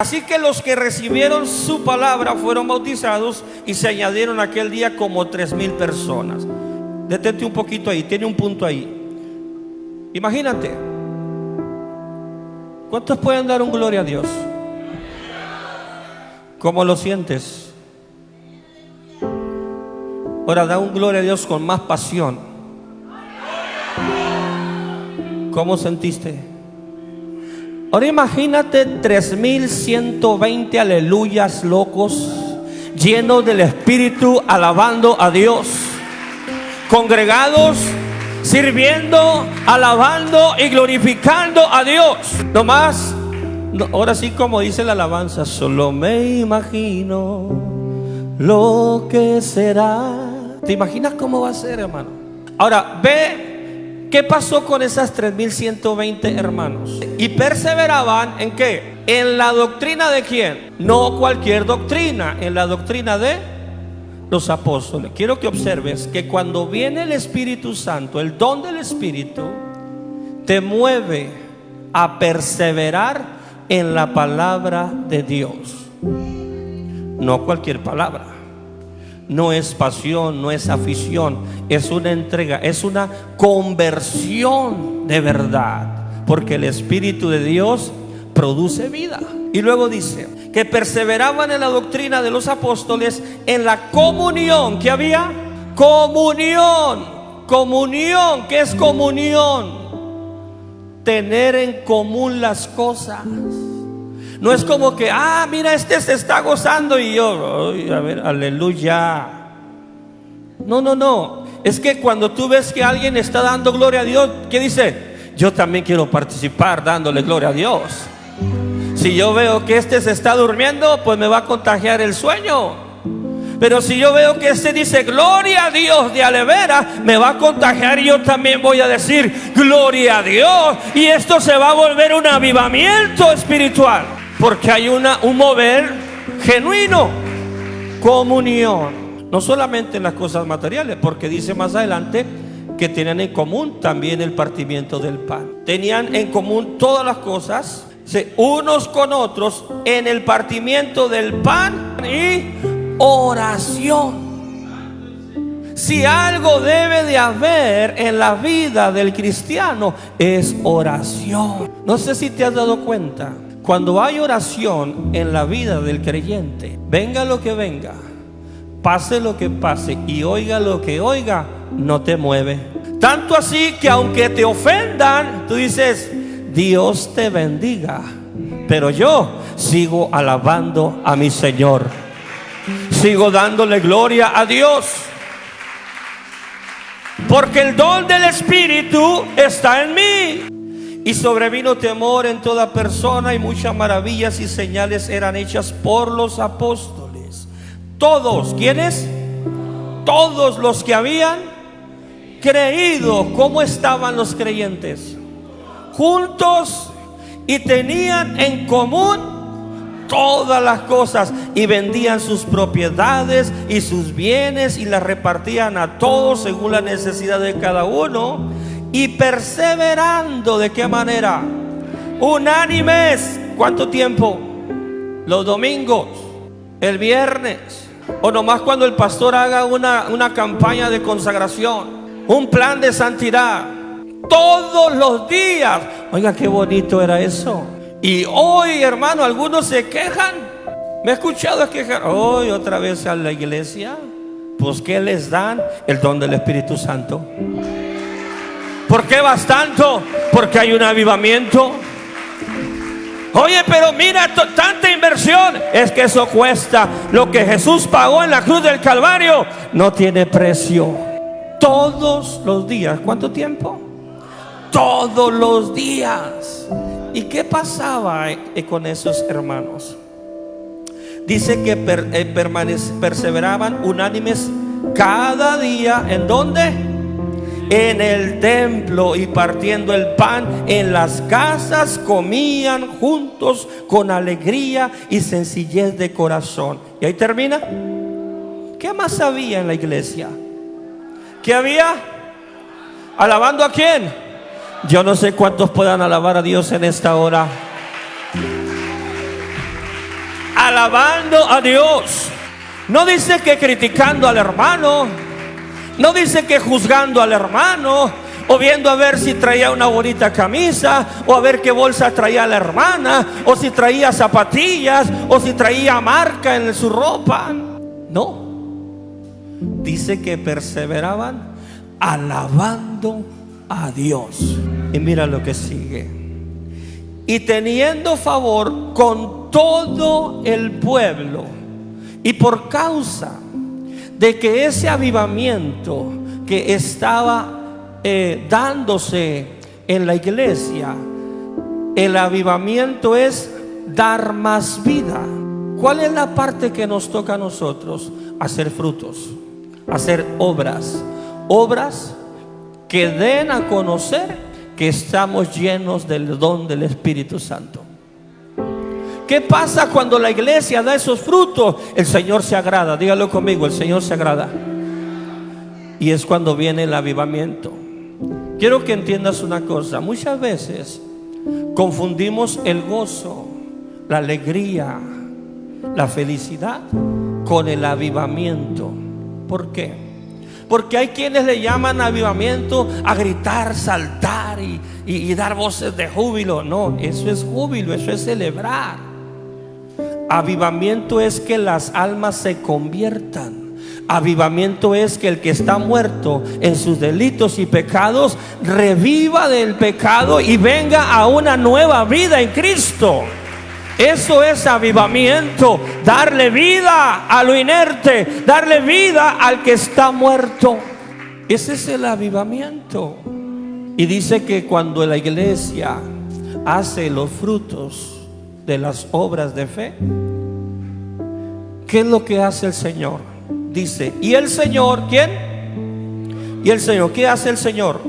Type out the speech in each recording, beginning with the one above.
Así que los que recibieron su palabra fueron bautizados y se añadieron aquel día como 3,000 personas. Detente un poquito ahí, tiene un punto ahí. Imagínate, ¿cuántos pueden dar un gloria a Dios? ¿Cómo lo sientes? Ahora da un gloria a Dios con más pasión. ¿Cómo sentiste? Ahora imagínate 3,120 aleluyas locos, llenos del Espíritu, alabando a Dios, congregados, sirviendo, alabando y glorificando a Dios. Nomás, ahora sí, como dice la alabanza, solo me imagino lo que será. ¿Te imaginas cómo va a ser, hermano? Ahora, ve qué pasó con esas 3,120 hermanos. Y perseveraban ¿en qué? En la doctrina de ¿quién? No cualquier doctrina, en la doctrina de los apóstoles. Quiero que observes que cuando viene el Espíritu Santo, el don del Espíritu te mueve a perseverar en la palabra de Dios. No cualquier palabra. No es pasión, no es afición, es una entrega, es una conversión de verdad, porque el Espíritu de Dios produce vida. Y luego dice que perseveraban en la doctrina de los apóstoles, en la comunión. ¿Qué había? Comunión. Comunión. ¿Qué es comunión? Tener en común las cosas. No es como que, mira, este se está gozando y yo, a ver, aleluya. No. Es que cuando tú ves que alguien está dando gloria a Dios, ¿qué dice? Yo también quiero participar dándole gloria a Dios. Si yo veo que este se está durmiendo, pues me va a contagiar el sueño. Pero si yo veo que este dice gloria a Dios de alevera, me va a contagiar y yo también voy a decir gloria a Dios. Y esto se va a volver un avivamiento espiritual. Porque hay un mover genuino, comunión. No solamente en las cosas materiales, porque dice más adelante que tenían en común también el partimiento del pan. Tenían en común todas las cosas, unos con otros, en el partimiento del pan y oración. Si algo debe de haber en la vida del cristiano, es oración. No sé si te has dado cuenta. Cuando hay oración en la vida del creyente, venga lo que venga, pase lo que pase y oiga lo que oiga, no te mueve. Tanto así que aunque te ofendan, tú dices, Dios te bendiga, pero yo sigo alabando a mi Señor, sigo dándole gloria a Dios, porque el don del Espíritu está en mí. Y sobrevino temor en toda persona, y muchas maravillas y señales eran hechas por los apóstoles. Todos, ¿quiénes? Todos los que habían creído. ¿Cómo estaban los creyentes? Juntos, y tenían en común todas las cosas, y vendían sus propiedades y sus bienes y las repartían a todos según la necesidad de cada uno. Y perseverando, ¿de qué manera? Unánimes. ¿Cuánto tiempo? Los domingos, el viernes, o nomás cuando el pastor haga una campaña de consagración, un plan de santidad, todos los días. Oiga, qué bonito era eso. Y hoy, hermano, algunos se quejan. Me he escuchado quejar. Hoy otra vez a la iglesia. Pues ¿qué les dan? El don del Espíritu Santo. ¿Por qué vas tanto? Porque hay un avivamiento. Oye, pero mira, tanta inversión. Es que eso cuesta. Lo que Jesús pagó en la cruz del Calvario no tiene precio. Todos los días. ¿Cuánto tiempo? Todos los días. ¿Y qué pasaba con esos hermanos? Dice que perseveraban unánimes cada día. ¿En dónde? En el templo, y partiendo el pan en las casas, comían juntos con alegría y sencillez de corazón. Y ahí termina. ¿Qué más había en la iglesia? ¿Qué había? ¿Alabando a quién? Yo no sé cuántos puedan alabar a Dios en esta hora. alabando a Dios. No dice que criticando al hermano, no dice que juzgando al hermano, o viendo a ver si traía una bonita camisa, o a ver qué bolsa traía la hermana, o si traía zapatillas, o si traía marca en su ropa. No, dice que perseveraban alabando a Dios. Y mira lo que sigue: y teniendo favor con todo el pueblo, y por causa de que ese avivamiento que estaba dándose en la iglesia, el avivamiento es dar más vida. ¿Cuál es la parte que nos toca a nosotros? Hacer frutos, hacer obras que den a conocer que estamos llenos del don del Espíritu Santo. ¿Qué pasa cuando la iglesia da esos frutos? El Señor se agrada. Dígalo conmigo: el Señor se agrada. Y es cuando viene el avivamiento. Quiero que entiendas una cosa: muchas veces confundimos el gozo, la alegría, la felicidad con el avivamiento. ¿Por qué? Porque hay quienes le llaman avivamiento a gritar, saltar y dar voces de júbilo. No, eso es júbilo, eso es celebrar. Avivamiento es que las almas se conviertan. Avivamiento es que el que está muerto en sus delitos y pecados reviva del pecado y venga a una nueva vida en Cristo. Eso es avivamiento: darle vida a lo inerte, darle vida al que está muerto. Ese es el avivamiento. Y dice que cuando la iglesia hace los frutos de las obras de fe, ¿qué es lo que hace el Señor? Dice, y el Señor, ¿quién? Y el Señor, ¿qué hace el Señor?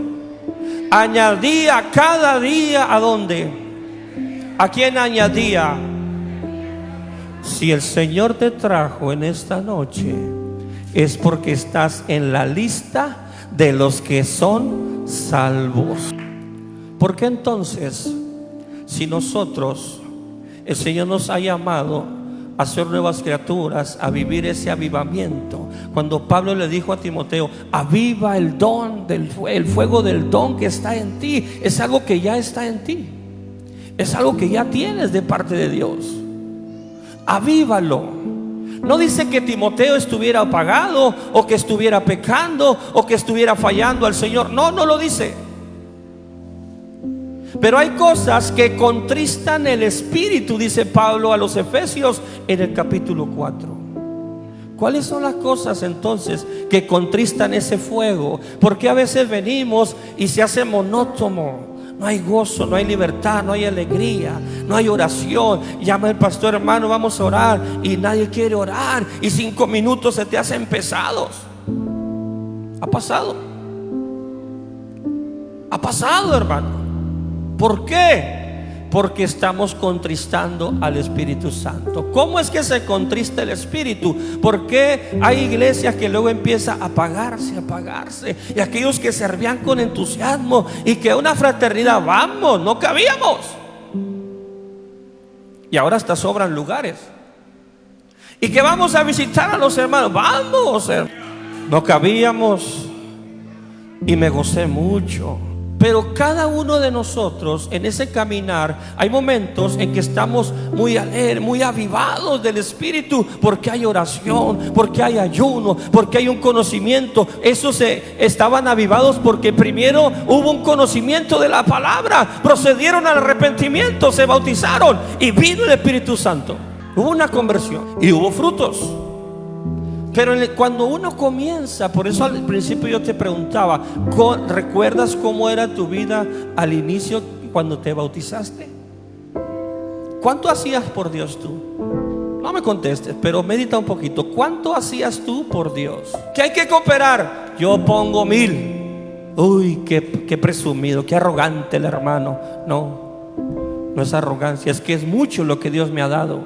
Añadía cada día, ¿a dónde? ¿A quién añadía? Si el Señor te trajo en esta noche, es porque estás en la lista de los que son salvos. ¿Por qué entonces, si nosotros, el Señor nos ha llamado a ser nuevas criaturas, a vivir ese avivamiento? Cuando Pablo le dijo a Timoteo: aviva el don el fuego del don que está en ti. Es algo que ya está en ti, es algo que ya tienes de parte de Dios. Avívalo. No dice que Timoteo estuviera apagado, o que estuviera pecando, o que estuviera fallando al Señor. No, no lo dice. Pero hay cosas que contristan el espíritu, dice Pablo a los Efesios en el capítulo 4. ¿Cuáles son las cosas entonces que contristan ese fuego? Porque a veces venimos y se hace monótono. No hay gozo, no hay libertad, no hay alegría, no hay oración. Llama el pastor: hermano, vamos a orar, y nadie quiere orar, y 5 minutos se te hacen pesados. Ha pasado, hermano. ¿Por qué? Porque estamos contristando al Espíritu Santo. ¿Cómo es que se contrista el Espíritu? Porque hay iglesias que luego empieza a apagarse, y aquellos que servían con entusiasmo y que una fraternidad, vamos, no cabíamos, y ahora hasta sobran lugares. Y que vamos a visitar a los hermanos, vamos, no cabíamos, y me gocé mucho. Pero cada uno de nosotros en ese caminar hay momentos en que estamos muy alegres, muy avivados del Espíritu, porque hay oración, porque hay ayuno, porque hay un conocimiento. Esos estaban avivados porque primero hubo un conocimiento de la palabra, procedieron al arrepentimiento, se bautizaron y vino el Espíritu Santo. Hubo una conversión y hubo frutos. Pero cuando uno comienza, por eso al principio yo te preguntaba, ¿recuerdas cómo era tu vida al inicio cuando te bautizaste? ¿Cuánto hacías por Dios tú? No me contestes, pero medita un poquito. ¿Cuánto hacías tú por Dios? ¿Que hay que cooperar? Yo pongo 1000. Uy, qué presumido, qué arrogante el hermano. No es arrogancia, es que es mucho lo que Dios me ha dado.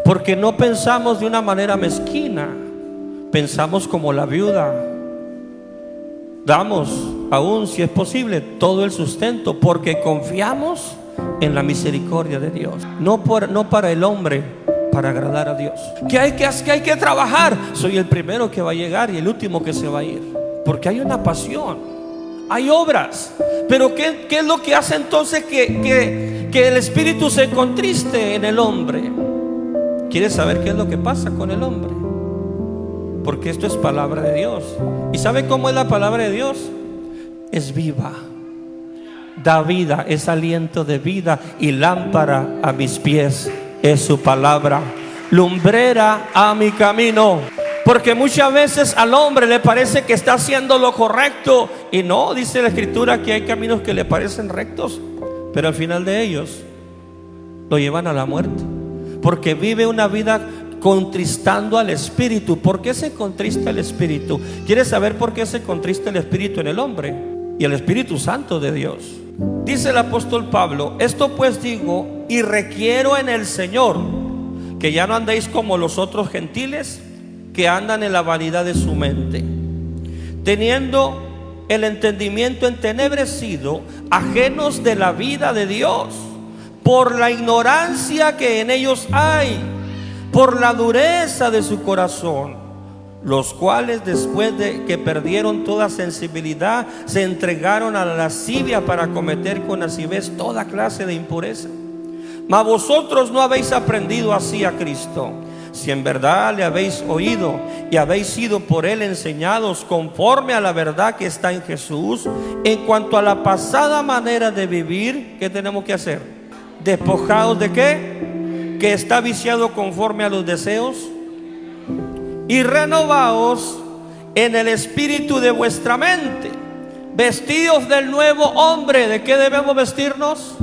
Porque no pensamos de una manera mezquina. Pensamos como la viuda. Damos, aún si es posible, todo el sustento, porque confiamos en la misericordia de Dios. No para el hombre, para agradar a Dios. ¿Qué hay que trabajar? Soy el primero que va a llegar y el último que se va a ir. Porque hay una pasión, hay obras. Pero ¿qué es lo que hace entonces que el espíritu se contriste en el hombre? ¿Quieres saber qué es lo que pasa con el hombre? Porque esto es palabra de Dios. ¿Y sabe cómo es la palabra de Dios? Es viva, da vida, es aliento de vida, y lámpara a mis pies es su palabra, lumbrera a mi camino. Porque muchas veces al hombre le parece que está haciendo lo correcto, y no, dice la Escritura que hay caminos que le parecen rectos, pero al final de ellos lo llevan a la muerte, porque vive una vida contristando al espíritu. ¿Por qué se contrista el espíritu? ¿Quieres saber por qué se contrista el espíritu en el hombre? Y el Espíritu Santo de Dios. Dice el apóstol Pablo: esto pues digo y requiero en el Señor, que ya no andéis como los otros gentiles, que andan en la vanidad de su mente, teniendo el entendimiento entenebrecido, ajenos de la vida de Dios, por la ignorancia que en ellos hay, por la dureza de su corazón, los cuales después de que perdieron toda sensibilidad, se entregaron a la lascivia para cometer con lascivez toda clase de impureza. Mas vosotros no habéis aprendido así a Cristo, si en verdad le habéis oído y habéis sido por él enseñados conforme a la verdad que está en Jesús. En cuanto a la pasada manera de vivir, ¿qué tenemos que hacer? Despojados de ¿qué? Que está viciado conforme a los deseos, y renovaos en el espíritu de vuestra mente, vestidos del nuevo hombre. ¿De qué debemos vestirnos?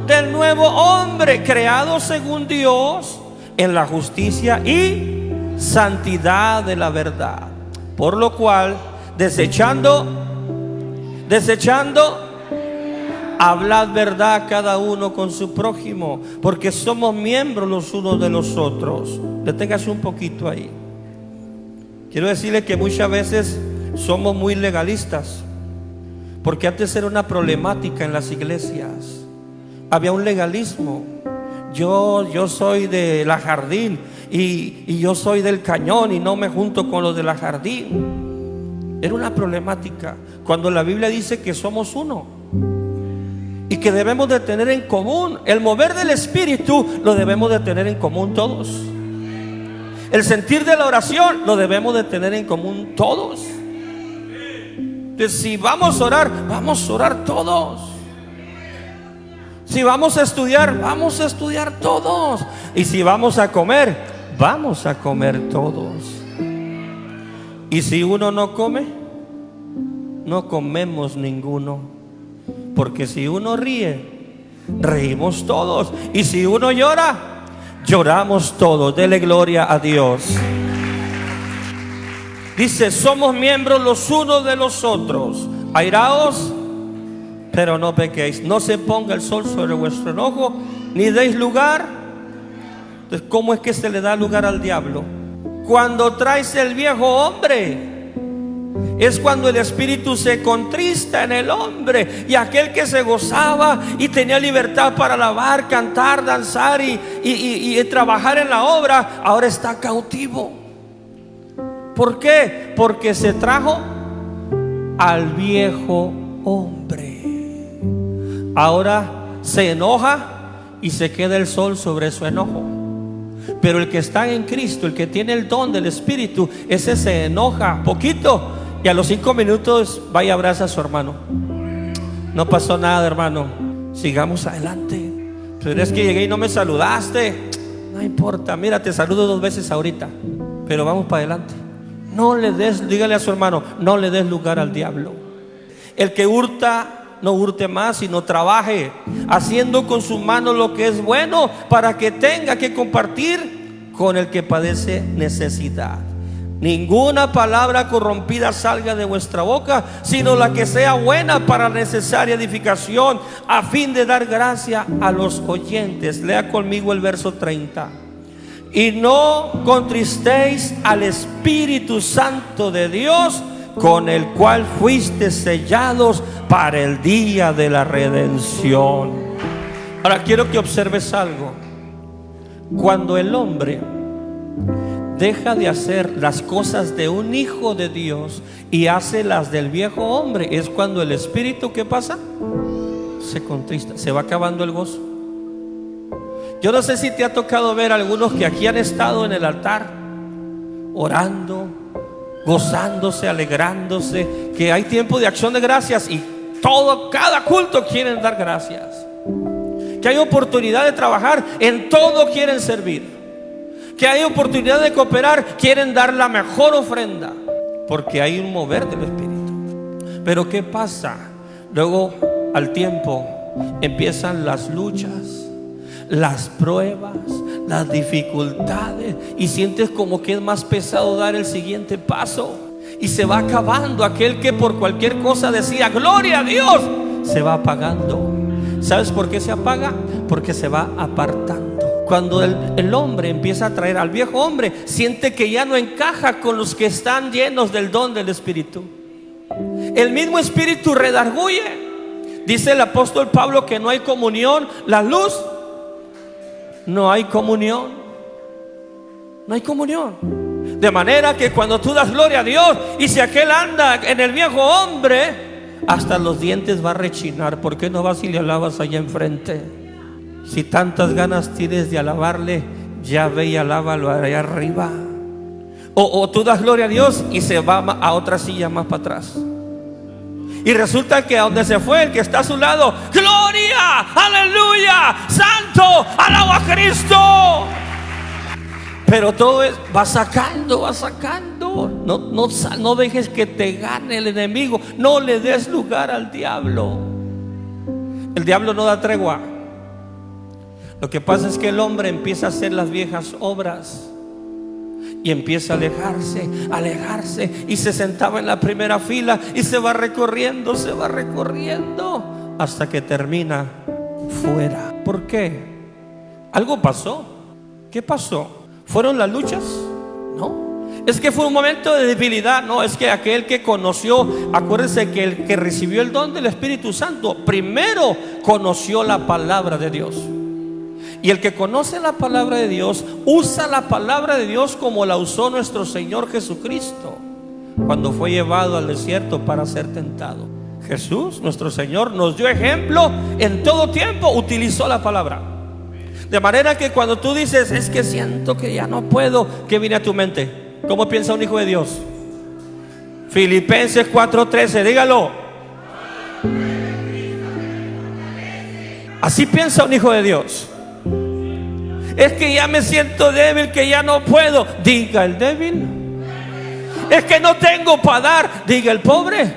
Del nuevo hombre, creado según Dios en la justicia y santidad de la verdad. Por lo cual, desechando, hablad verdad cada uno con su prójimo, porque somos miembros los unos de los otros. Deténgase un poquito ahí. Quiero decirle que muchas veces somos muy legalistas, porque antes era una problemática en las iglesias. Había un legalismo. Yo soy de la Jardín y yo soy del Cañón y no me junto con los de la Jardín. Era una problemática, cuando la Biblia dice que somos uno y que debemos de tener en común el mover del Espíritu. Lo debemos de tener en común todos. El sentir de la oración lo debemos de tener en común todos. Entonces, si vamos a orar todos. Si vamos a estudiar todos. Y si vamos a comer todos. Y si uno no come, no comemos ninguno. Porque si uno ríe, reímos todos. Y si uno llora, lloramos todos. Dele gloria a Dios. Dice: somos miembros los unos de los otros. Airaos, pero no pequéis. No se ponga el sol sobre vuestro enojo, ni deis lugar. Entonces, ¿cómo es que se le da lugar al diablo? Cuando traes el viejo hombre, es cuando el espíritu se contrista en el hombre. Y aquel que se gozaba y tenía libertad para alabar, cantar, danzar y trabajar en la obra, ahora está cautivo. ¿Por qué? Porque se trajo al viejo hombre. Ahora se enoja y se queda el sol sobre su enojo. Pero el que está en Cristo, el que tiene el don del Espíritu, ese se enoja poquito y a los 5 minutos va y abraza a su hermano. No pasó nada, hermano, sigamos adelante. Pero es que llegué y no me saludaste. No importa, mira, te saludo 2 veces ahorita, pero vamos para adelante. No le des, dígale a su hermano, no le des lugar al diablo. El que hurta, no hurte más, sino trabaje, haciendo con su mano lo que es bueno, para que tenga que compartir con el que padece necesidad. Ninguna palabra corrompida salga de vuestra boca, sino la que sea buena para necesaria edificación, a fin de dar gracia a los oyentes. Lea conmigo el verso 30. Y no contristéis al Espíritu Santo de Dios, con el cual fuiste sellados para el día de la redención. Ahora quiero que observes algo. Cuando el hombre deja de hacer las cosas de un hijo de Dios y hace las del viejo hombre, es cuando el espíritu, ¿qué pasa? Se contrista, se va acabando el gozo. Yo no sé si te ha tocado ver algunos que aquí han estado en el altar orando, gozándose, alegrándose, que hay tiempo de acción de gracias y cada culto quieren dar gracias, que hay oportunidad de trabajar, en todo quieren servir, que hay oportunidad de cooperar, quieren dar la mejor ofrenda, porque hay un mover del espíritu. Pero ¿qué pasa? Luego, al tiempo, empiezan las luchas, las pruebas, las dificultades, y sientes como que es más pesado dar el siguiente paso, y se va acabando. Aquel que por cualquier cosa decía gloria a Dios, se va apagando. ¿Sabes por qué se apaga? Porque se va apartando. Cuando el hombre empieza a traer al viejo hombre, siente que ya no encaja con los que están llenos del don del Espíritu. El mismo Espíritu redarguye. Dice el apóstol Pablo que no hay comunión, la luz, no hay comunión, no hay comunión. De manera que cuando tú das gloria a Dios, y si aquel anda en el viejo hombre, hasta los dientes va a rechinar. ¿Por qué no vas y le alabas allá enfrente? Si tantas ganas tienes de alabarle, ya ve y alábalo allá arriba. O tú das gloria a Dios y se va a otra silla más para atrás, y resulta que a donde se fue el que está a su lado, gloria, aleluya, santo, alaba a Cristo. Pero todo va sacando, va sacando. No dejes que te gane el enemigo. No le des lugar al diablo. El diablo no da tregua. Lo que pasa es que el hombre empieza a hacer las viejas obras y empieza a alejarse, y se sentaba en la primera fila y se va recorriendo hasta que termina fuera. ¿Por qué? ¿Algo pasó? ¿Qué pasó? ¿Fueron las luchas? No. Es que fue un momento de debilidad. No, es que aquel que conoció, acuérdense que el que recibió el don del Espíritu Santo primero conoció la palabra de Dios. Y el que conoce la palabra de Dios usa la palabra de Dios como la usó nuestro Señor Jesucristo cuando fue llevado al desierto para ser tentado. Jesús, nuestro Señor, nos dio ejemplo. En todo tiempo utilizó la palabra. De manera que cuando tú dices, es que siento que ya no puedo, ¿qué viene a tu mente? ¿Cómo piensa un hijo de Dios? Filipenses 4:13, dígalo. Así piensa un hijo de Dios. Es que ya me siento débil, que ya no puedo. Diga el débil. Es que no tengo para dar. Diga el pobre.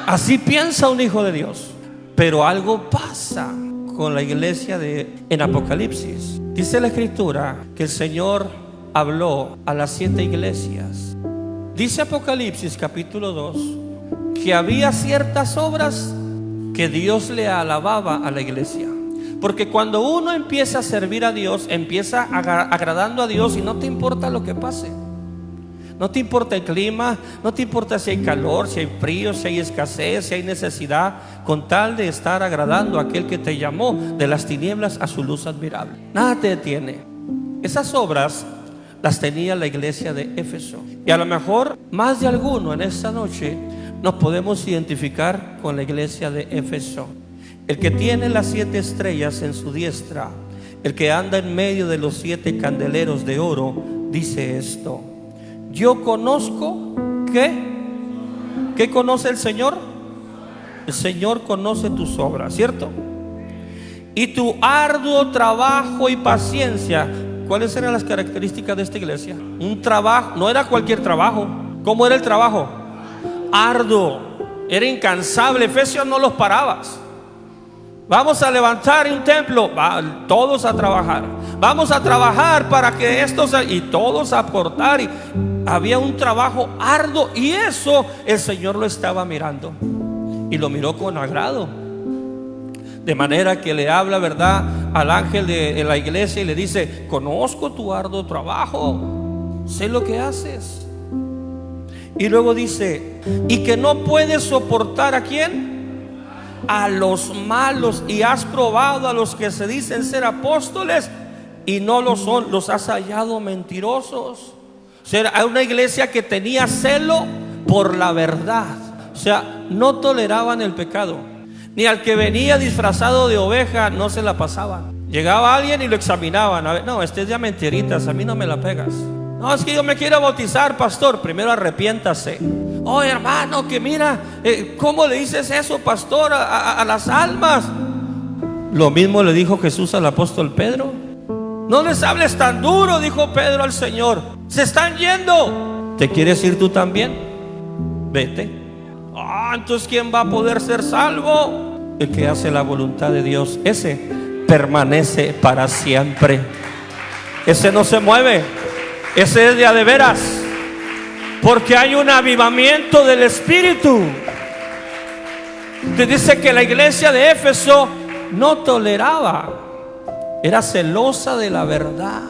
Así piensa un hijo de Dios. Pero algo pasa con la iglesia en Apocalipsis. Dice la escritura que el Señor habló a las 7 iglesias. Dice Apocalipsis capítulo 2 que había ciertas obras que Dios le alababa a la iglesia. Porque cuando uno empieza a servir a Dios, empieza agradando a Dios, y no te importa lo que pase. No te importa el clima, no te importa si hay calor, si hay frío, si hay escasez, si hay necesidad, con tal de estar agradando a aquel que te llamó de las tinieblas a su luz admirable. Nada te detiene. Esas obras las tenía la iglesia de Éfeso. Y a lo mejor más de alguno en esta noche nos podemos identificar con la iglesia de Éfeso. El que tiene las 7 estrellas en su diestra, el que anda en medio de los 7 candeleros de oro, dice esto: yo conozco, ¿qué conoce el Señor? El Señor conoce tus obras, ¿cierto? Y tu arduo trabajo y paciencia. ¿Cuáles eran las características de esta iglesia? Un trabajo, no era cualquier trabajo. ¿Cómo era el trabajo? Arduo, era incansable. Efesios no los parabas. Vamos a levantar un templo, todos a trabajar. Vamos a trabajar para que estos, y todos a aportar. Y había un trabajo arduo, y eso el Señor lo estaba mirando, y lo miró con agrado. De manera que le habla, ¿verdad?, al ángel de la iglesia y le dice: conozco tu arduo trabajo, sé lo que haces. Y luego dice: y que no puedes soportar ¿a quién? A los malos, y has probado a los que se dicen ser apóstoles y no lo son, los has hallado mentirosos. O sea, hay una iglesia que tenía celo por la verdad. O sea, no toleraban el pecado. Ni al que venía disfrazado de oveja no se la pasaban. Llegaba alguien y lo examinaban. A ver, no, este es de mentiritas, a mí no me la pegas. No, es que yo me quiero bautizar, pastor. Primero arrepiéntase. Oh, hermano, que mira, ¿cómo le dices eso, pastor, a las almas? Lo mismo le dijo Jesús al apóstol Pedro. No les hables tan duro, dijo Pedro al Señor. Se están yendo. ¿Te quieres ir tú también? Vete. Entonces ¿quién va a poder ser salvo? El que hace la voluntad de Dios. Ese permanece para siempre. Ese no se mueve. Ese es de a de veras. Porque hay un avivamiento del Espíritu. Te dice que la iglesia de Éfeso no toleraba, era celosa de la verdad.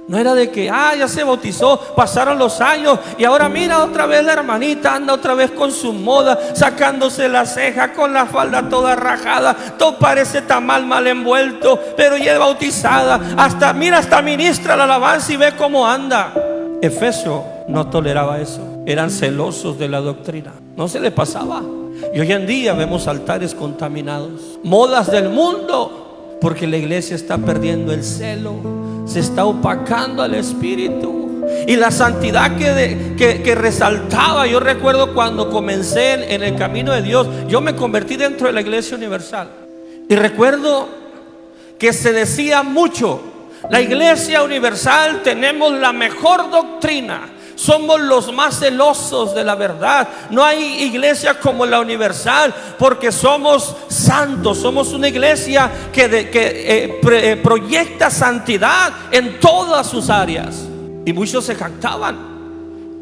No era de que, ya se bautizó, pasaron los años y ahora mira otra vez la hermanita, anda otra vez con su moda, sacándose la ceja, con la falda toda rajada, todo parece tan mal envuelto, pero ya es bautizada, hasta ministra la alabanza y ve cómo anda. Efeso no toleraba eso, eran celosos de la doctrina, no se le pasaba. Y hoy en día vemos altares contaminados, modas del mundo, porque la iglesia está perdiendo el celo, se está opacando al Espíritu. Y la santidad que resaltaba, yo recuerdo cuando comencé en el camino de Dios, yo me convertí dentro de la Iglesia Universal. Y recuerdo que se decía mucho, la Iglesia Universal tenemos la mejor doctrina, somos los más celosos de la verdad. No hay iglesia como la Universal, porque somos santos. Somos una iglesia que proyecta santidad en todas sus áreas. Y muchos se jactaban.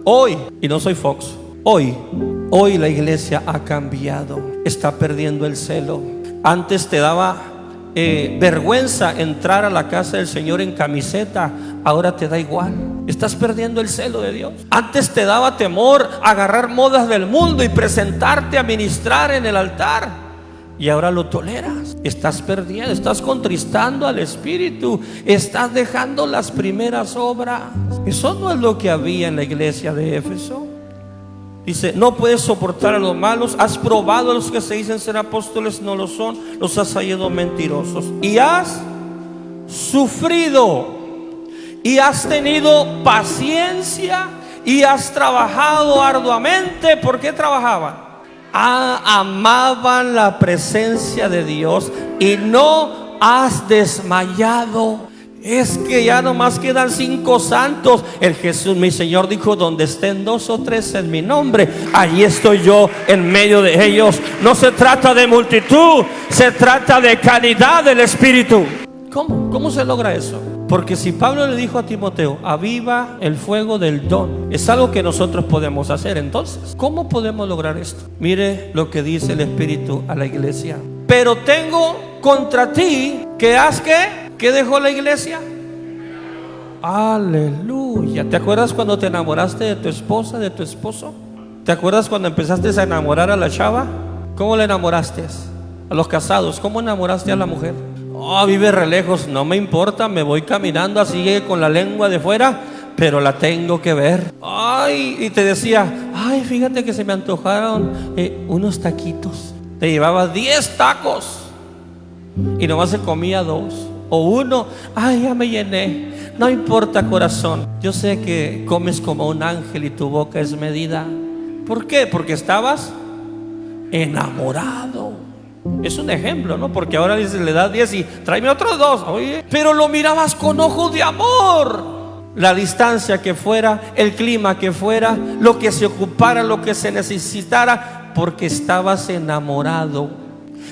Hoy, y no soy Fox, hoy la iglesia ha cambiado. Está perdiendo el celo. Antes te daba vergüenza entrar a la casa del Señor en camiseta, ahora te da igual. Estás perdiendo el celo de Dios. Antes te daba temor agarrar modas del mundo y presentarte a ministrar en el altar, y ahora lo toleras. Estás perdiendo, estás contristando al Espíritu, estás dejando las primeras obras. Eso no es lo que había en la iglesia de Éfeso. Dice, no puedes soportar a los malos, has probado a los que se dicen ser apóstoles, no lo son, los has hallado mentirosos, y has sufrido, y has tenido paciencia, y has trabajado arduamente. ¿Por qué trabajaban? Amaban la presencia de Dios, y no has desmayado. Es que ya nomás quedan 5 santos. El Jesús, mi Señor, dijo, donde estén 2 o 3 en mi nombre, allí estoy yo en medio de ellos. No se trata de multitud, se trata de calidad del Espíritu. ¿Cómo se logra eso? Porque si Pablo le dijo a Timoteo, aviva el fuego del don, es algo que nosotros podemos hacer. Entonces, ¿cómo podemos lograr esto? Mire lo que dice el Espíritu a la iglesia. Pero tengo contra ti que has ¿qué dejó la iglesia? Aleluya. ¿Te acuerdas cuando te enamoraste de tu esposa, de tu esposo? ¿Te acuerdas cuando empezaste a enamorar a la chava? ¿Cómo la enamoraste? A los casados, ¿cómo enamoraste a la mujer? Vive re lejos, no me importa, me voy caminando así con la lengua de fuera, pero la tengo que ver. Y te decía, fíjate que se me antojaron unos taquitos. Te llevaba 10 tacos y nomás se comía 2 o 1. Ya me llené. No importa, corazón, yo sé que comes como un ángel y tu boca es medida. ¿Por qué? Porque estabas enamorado. Es un ejemplo, ¿no? Porque ahora dices, le das 10 y tráeme otros 2. Oye, pero lo mirabas con ojos de amor. La distancia que fuera, el clima que fuera, lo que se ocupara, lo que se necesitara, porque estabas enamorado.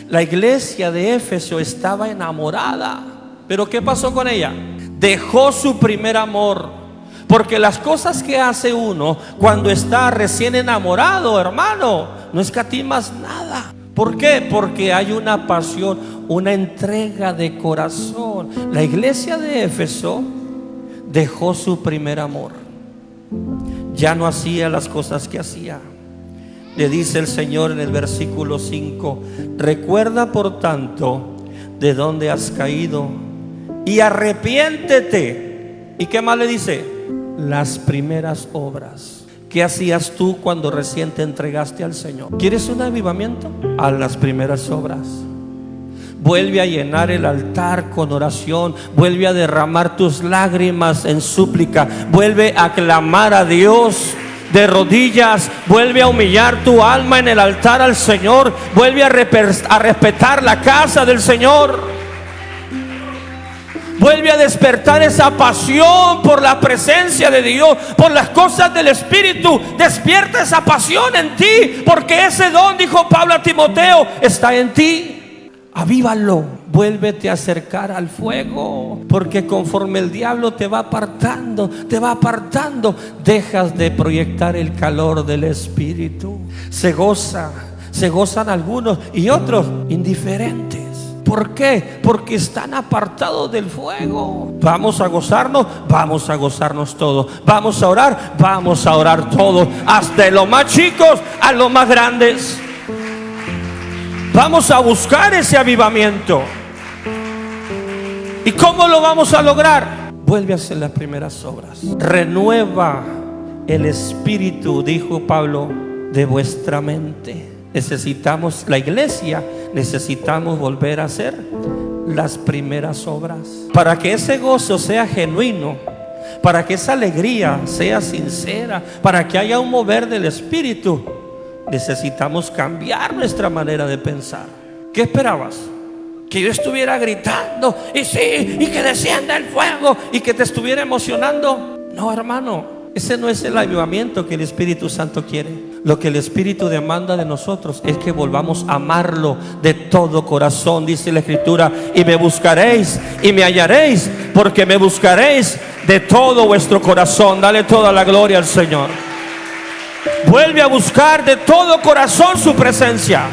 La iglesia de Éfeso estaba enamorada. Pero ¿qué pasó con ella? Dejó su primer amor. Porque las cosas que hace uno cuando está recién enamorado, hermano, no escatimas nada. ¿Por qué? Porque hay una pasión, una entrega de corazón. La iglesia de Éfeso dejó su primer amor. Ya no hacía las cosas que hacía. Le dice el Señor en el versículo 5: recuerda por tanto de dónde has caído y arrepiéntete. ¿Y qué más le dice? Las primeras obras. ¿Qué hacías tú cuando recién te entregaste al Señor? ¿Quieres un avivamiento? Haz las primeras obras. Vuelve a llenar el altar con oración. Vuelve a derramar tus lágrimas en súplica. Vuelve a clamar a Dios de rodillas. Vuelve a humillar tu alma en el altar al Señor. Vuelve a respetar la casa del Señor. Vuelve a despertar esa pasión por la presencia de Dios, por las cosas del Espíritu. Despierta esa pasión en ti, porque ese don, dijo Pablo a Timoteo, está en ti. Avívalo. Vuélvete a acercar al fuego, porque conforme el diablo te va apartando, dejas de proyectar el calor del Espíritu. Se gozan algunos y otros indiferentes. ¿Por qué? Porque están apartados del fuego. Vamos a gozarnos todos. Vamos a orar todos, hasta los más chicos a los más grandes. Vamos a buscar ese avivamiento. ¿Y cómo lo vamos a lograr? Vuelve a hacer las primeras obras. Renueva el espíritu, dijo Pablo, de vuestra mente. Necesitamos, la iglesia, necesitamos volver a hacer las primeras obras. Para que ese gozo sea genuino, para que esa alegría sea sincera, para que haya un mover del espíritu, necesitamos cambiar nuestra manera de pensar. ¿Qué esperabas? Que yo estuviera gritando y sí, y que descienda el fuego y que te estuviera emocionando. No, hermano. Ese no es el avivamiento que el Espíritu Santo quiere. Lo que el Espíritu demanda de nosotros es que volvamos a amarlo de todo corazón. Dice la Escritura: y me buscaréis y me hallaréis, porque me buscaréis de todo vuestro corazón. Dale toda la gloria al Señor. Vuelve a buscar de todo corazón su presencia.